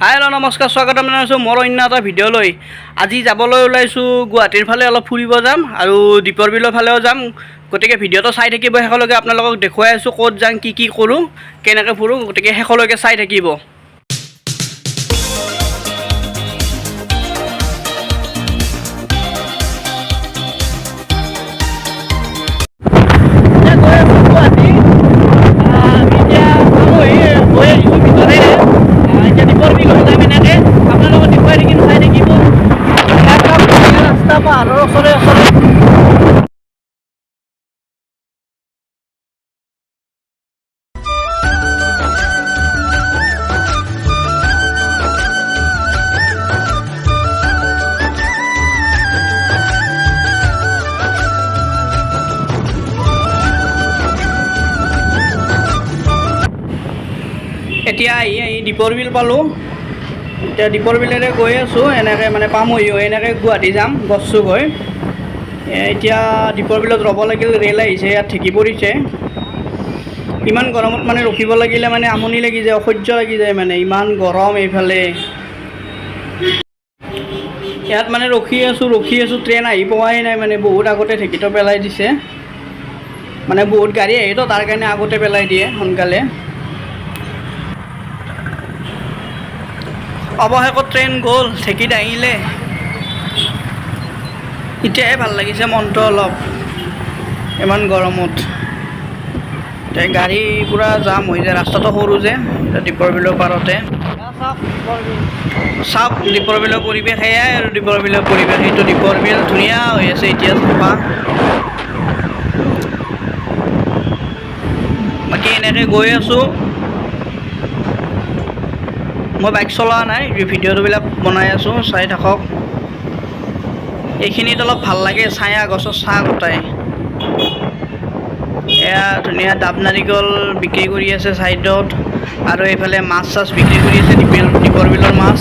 Hello' নমস্কাৰ, স্বাগতম জনাইছোঁ মোৰ অন্য এটা ভিডিঅ'লৈ। আজি যাবলৈ ওলাইছোঁ গুৱাহাটীৰ ফালে, অলপ ফুৰিব যাম আৰু দীপৰ বিলৰ ফালেও যাম। গতিকে ভিডিঅ'টো চাই থাকিব, শেষলৈকে আপোনালোকক দেখুৱাই আছোঁ ক'ত যাম, কি কৰোঁ, কেনেকৈ ফুৰোঁ। গতিকে শেষলৈকে চাই থাকিব। পাহাৰৰ ওচৰে এতিয়া আহি দীপৰ বিল পালোঁ। এতিয়া দীপৰ বিলেৰে গৈ আছোঁ, এনেকৈ মানে পামহি হৈ এনেকৈ গুৱাহাটী যাম গছচুক হৈ। এতিয়া দীপৰ বিলত ৰ'ব লাগিল, ৰেল আহিছে, ইয়াত ঢেঁকী পৰিছে। ইমান গৰমত মানে ৰখিব লাগিলে মানে আমনি লাগি যায়, অসহ্য লাগি যায়, মানে ইমান গৰম এইফালে। ইয়াত মানে ৰখি আছোঁ, ট্ৰেইন আহি পোৱাই নাই, মানে বহুত আগতে ঢেঁকীটো পেলাই দিছে। মানে বহুত গাড়ী আহিতো, তাৰ কাৰণে আগতে পেলাই দিয়ে সোনকালে। অৱশেষত ট্ৰেইন গ'ল, ঢেঁকীত আহিলে। এতিয়াহে ভাল লাগিছে মনটো অলপ, ইমান গৰমত। এতিয়া গাড়ী পূৰা জাম হৈ যায়, ৰাস্তাটো সৰু যে দীপৰ বিলৰ পাৰতে। চাওক দীপৰ বিলৰ পৰিৱেশ, সেয়াই আৰু দীপৰ বিলৰ পৰিৱেশ। সেইটো দীপৰ বিল ধুনীয়া হৈ আছে এতিয়া, চাফা। বাকী এনেকৈ গৈ আছোঁ। মই বাইক চলোৱা নাই, ভিডিঅ'বিলাক বনাই আছোঁ, চাই থাকক। এইখিনিত অলপ ভাল লাগে, ছায়া, গছৰ ছাঁ গোটাই। এয়া ধুনীয়া ডাব নাৰিকল বিক্ৰী কৰি আছে ছাইডত, আৰু এইফালে মাছ চাছ বিক্ৰী কৰি আছে, দীপৰ বিলৰ মাছ।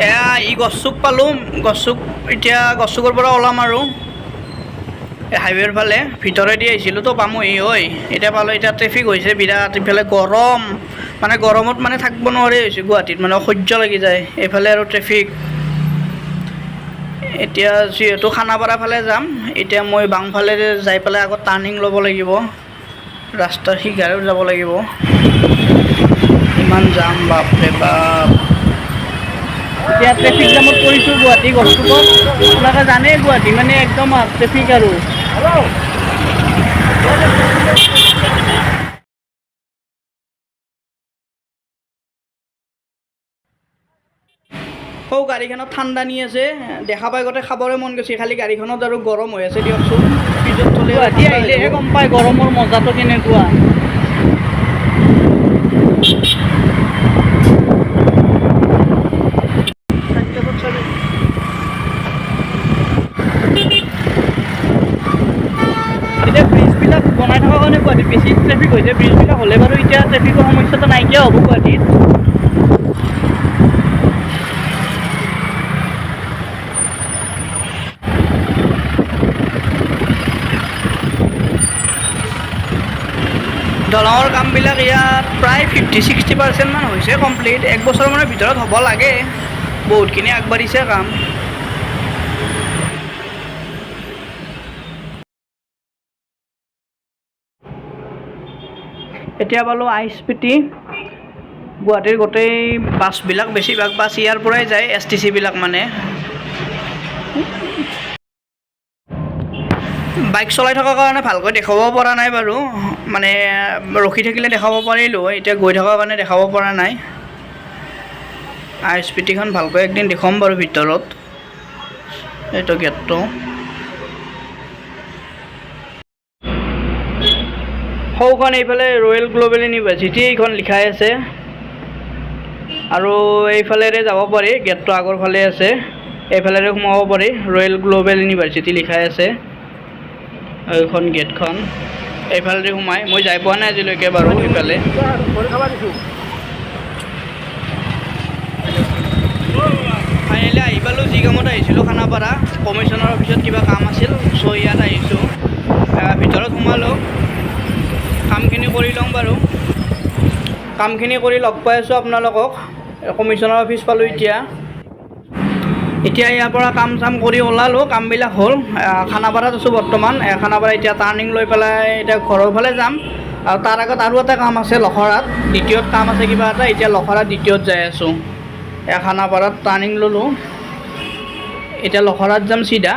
এয়া গছচুক পালোঁ, গছচুক। এতিয়া গছচুকৰ পৰা ওলাম আৰু হাইৱেৰ ফালে। ভিতৰেদি আহিছিলোঁ তো, পামহি হয় এতিয়া পালোঁ। এতিয়া ট্ৰেফিক হৈছে বিৰাট, ইফালে গৰম, মানে গৰমত মানে থাকিব নোৱাৰি হৈছে গুৱাহাটীত, মানে অসহ্য লাগি যায়। এইফালে আৰু ট্ৰেফিক। এতিয়া যিহেতু খানাপাৰা ফালে যাম, এতিয়া মই বাওঁফালে যাই পেলাই আগত টাৰ্ণিং ল'ব লাগিব, ৰাস্তাৰ সিঘাৰেও যাব লাগিব। ইমান যাম, বাপৰে বাপ। এতিয়া ট্ৰেফিক জামত পৰিছোঁ গুৱাহাটী গছচুকত। আপোনালোকে জানেই গুৱাহাটী মানে একদম ট্ৰেফিক আৰু। সৌ গাড়ীখনত ঠাণ্ডা নি আছে, দেখা পাই গোটেই খাবৰে মন গৈছে, খালি গাড়ীখনত আৰু গৰম হৈ আছে দিয়কচোন। ফ্ৰিজত থ'লে গুৱাহাটী আহিলেহে গম পায় গৰমৰ মজাটো কেনেকুৱা। এতিয়া ব্ৰিজবিলাক বনাই থকাৰ কাৰণে গুৱাহাটীত বেছি ট্ৰেফিক হৈছে। ব্ৰিজবিলাক হ'লে বাৰু এতিয়া ট্ৰেফিকৰ সমস্যাটো নাইকিয়া হ'ব গুৱাহাটীত। দলঙৰ কামবিলাক ইয়াত প্ৰায় 50-60% মান হৈছে কমপ্লিট। 1 বছৰমানৰ ভিতৰত হ'ব লাগে, বহুতখিনি আগবাঢ়িছে কাম। এতিয়া পালোঁ আইএছবিটি। গুৱাহাটীৰ গোটেই বাছবিলাক, বেছিভাগ বাছ ইয়াৰ পৰাই যায়, STC বিলাক মানে। বাইক চলাই থকাৰ কাৰণে ভালকৈ দেখাব পৰা নাই বাৰু, মানে ৰখি থাকিলে দেখাব পাৰিলোঁ হয়, এতিয়া গৈ থকাৰ কাৰণে দেখাব পৰা নাই। আইএছবিটিখন ভালকৈ একদিন দেখুৱাম বাৰু ভিতৰত। এইটো গেটটো। সৌখন এইফালে ৰয়েল গ্ল'বেল ইউনিভাৰ্চিটি এইখন লিখাই আছে, আৰু এইফালেৰে যাব পাৰি, গেটটো আগৰ ফালে আছে। এইফালেৰে সোমাব পাৰি, ৰয়েল গ্ল'বেল ইউনিভাৰ্চিটি লিখাই আছে এইখন গেটখন। এইফালেদি সোমাই, মই যাই পোৱা নাই আজিলৈকে বাৰু এইফালে। কামত আহিছিলোঁ খানাপাৰা কমিশ্যনাৰ অফিচত কিবা কাম আছিল চ' ইয়াত আহিছোঁ ভিতৰত সোমালোঁ কামখিনি কৰি লওঁ বাৰু কামখিনি কৰি লগ পাই আছোঁ আপোনালোকক কমিশ্যনাৰ অফিচ পালোঁ এতিয়া ইয়াৰ পৰা কাম চাম কৰি ওলালোঁ কামবিলাক হ'ল খানাপাৰাত আছোঁ বৰ্তমান খানাপাৰা এতিয়া টাৰ্ণিং লৈ পেলাই এতিয়া ঘৰৰ ফালে যাম আৰু তাৰ আগত আৰু এটা কাম আছে লখৰাত দ্বিতীয়ত কাম আছে কিবা এটা এতিয়া লখৰাত দ্বিতীয়ত যাই আছোঁ খানাপাৰাত টাৰ্ণিং ল'লোঁ এতিয়া লখৰাত যাম চিধা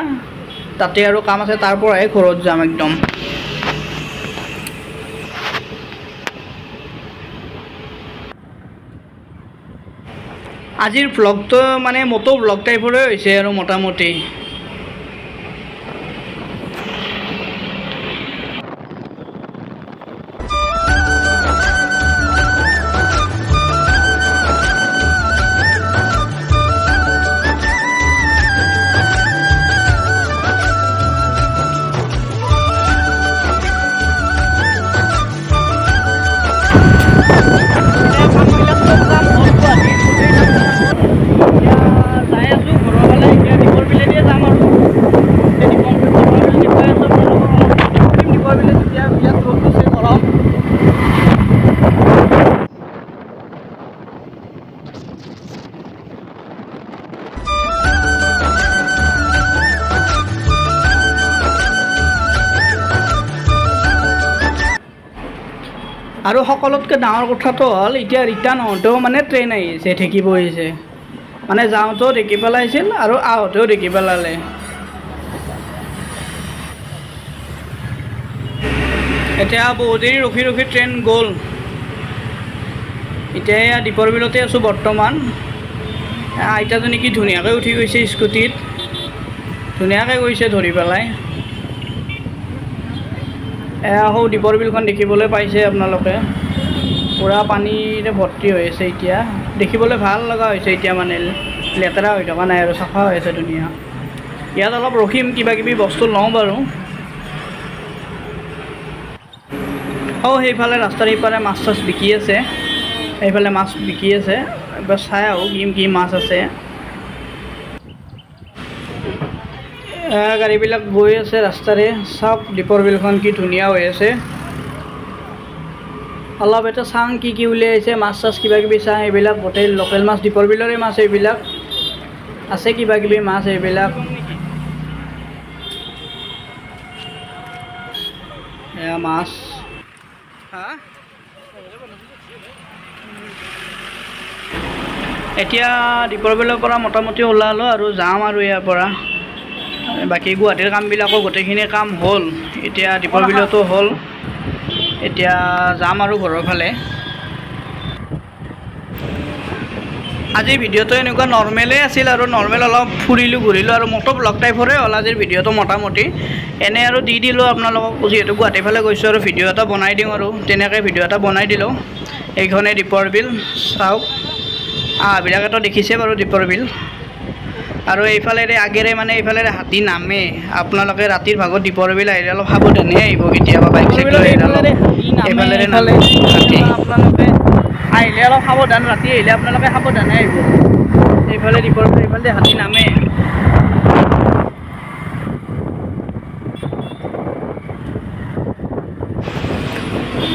তাতে আৰু কাম আছে তাৰ পৰাই ঘৰত যাম একদম আজিৰ ভ্লগটো মানে মটো ভ্লগ টাইপৰে হৈছে আৰু মোটামুটি আৰু সকলোতকৈ ডাঙৰ কথাটো হ'ল এতিয়া ৰিটাৰ্ণ হওঁতেও মানে ট্ৰেইন আহিছে ঢেঁকী বহিছে মানে যাওঁতেও ঢেঁকী পেলাইছিল আৰু আহোঁতেও ঢেঁকী পেলালে এতিয়া বহুত দেৰি ৰখি ৰখি ট্ৰেইন গ'ল এতিয়া এয়া দীপৰ বিলতে আছোঁ বৰ্তমান আইতাজনী কি ধুনীয়াকৈ উঠি গৈছে স্কুটিত ধুনীয়াকৈ গৈছে ধৰি পেলাই সৌ দীপৰ বিলখন দেখিবলৈ পাইছে আপোনালোকে পূৰা পানীৰে ভৰ্তি হৈ আছে এতিয়া দেখিবলৈ ভাল লগা হৈছে এতিয়া মানে লেতেৰা হৈ থকা নাই আৰু চাফা হৈ আছে ধুনীয়া ইয়াত অলপ ৰখিম কিবা কিবি বস্তু লওঁ বাৰু সেইফালে ৰাস্তাৰ সিফালে মাছ চাছ বিকি আছে সেইফালে মাছ বিকি আছে এবাৰ চাই আহোঁ কি মাছ আছে গাড়ীবিলাক গৈ আছে ৰাস্তাৰে চাওক দীপৰ বিলখন কি ধুনীয়া হৈ আছে অলপ এটা চাং কি উলিয়াইছে মাছ চাছ কিবা কিবি চাং এইবিলাক গোটেই লোকেল মাছ দীপৰ বিলৰে মাছ এইবিলাক আছে কিবা কিবি মাছ এইবিলাক এয়া মাছ এতিয়া দীপৰ বিলৰ পৰা মোটামুটি ওলালোঁ আৰু যাম আৰু ইয়াৰ পৰা বাকী গুৱাহাটীৰ কামবিলাকো গোটেইখিনি কাম হ'ল এতিয়া দীপৰ বিলতো হ'ল এতিয়া যাম আৰু ঘৰৰ ফালে আজিৰ ভিডিঅ'টো এনেকুৱা নৰ্মেলেই আছিল আৰু নৰ্মেল অলপ ফুৰিলোঁ ঘূৰিলোঁ আৰু মটো ব্লগ টাইপৰে হ'ল আজিৰ ভিডিঅ'টো মোটামুটি এনে আৰু দি দিলোঁ আপোনালোকক যিহেতু গুৱাহাটীৰ ফালে গৈছোঁ আৰু ভিডিঅ' এটা বনাই দিওঁ আৰু তেনেকৈ ভিডিঅ' এটা বনাই দিলোঁ এইখনেই দীপৰ বিল চাওক বিলাকেতো দেখিছে বাৰু দীপৰ বিল আৰু এইফালেৰে আগেৰে মানে এইফালেৰে হাতী নামে আপোনালোকে ৰাতিৰ ভাগত দীপৰ বিল আহিলে অলপ সাৱধানে আহিব কেতিয়াবা বাইক চাইক লৈ আহিলে এইফালেৰে নামে হাতী আপোনালোকে আহিলে অলপ সাৱধান ৰাতি আহিলে আপোনালোকে সাৱধানে আহিব এইফালে দীপৰ বিল এইফালে হাতী নামে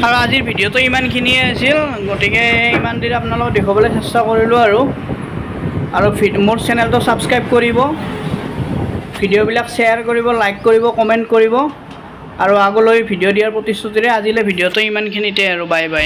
আৰু আজিৰ ভিডিঅ'টো ইমানখিনিয়ে আছিল গতিকে ইমান দেৰি আপোনালোকক দেখুৱাবলৈ চেষ্টা কৰিলোঁ আৰু মোৰ চেনেলটো ছাবস্ক্ৰাইব কৰিব ভিডিঅ'বিলাক শ্বেয়াৰ কৰিব লাইক কৰিব কমেণ্ট কৰিব আৰু আগলৈ ভিডিঅ' দিয়াৰ প্ৰতিশ্ৰুতিৰে আজিলৈ ভিডিঅ'টো ইমানখিনিতে আৰু বাই বাই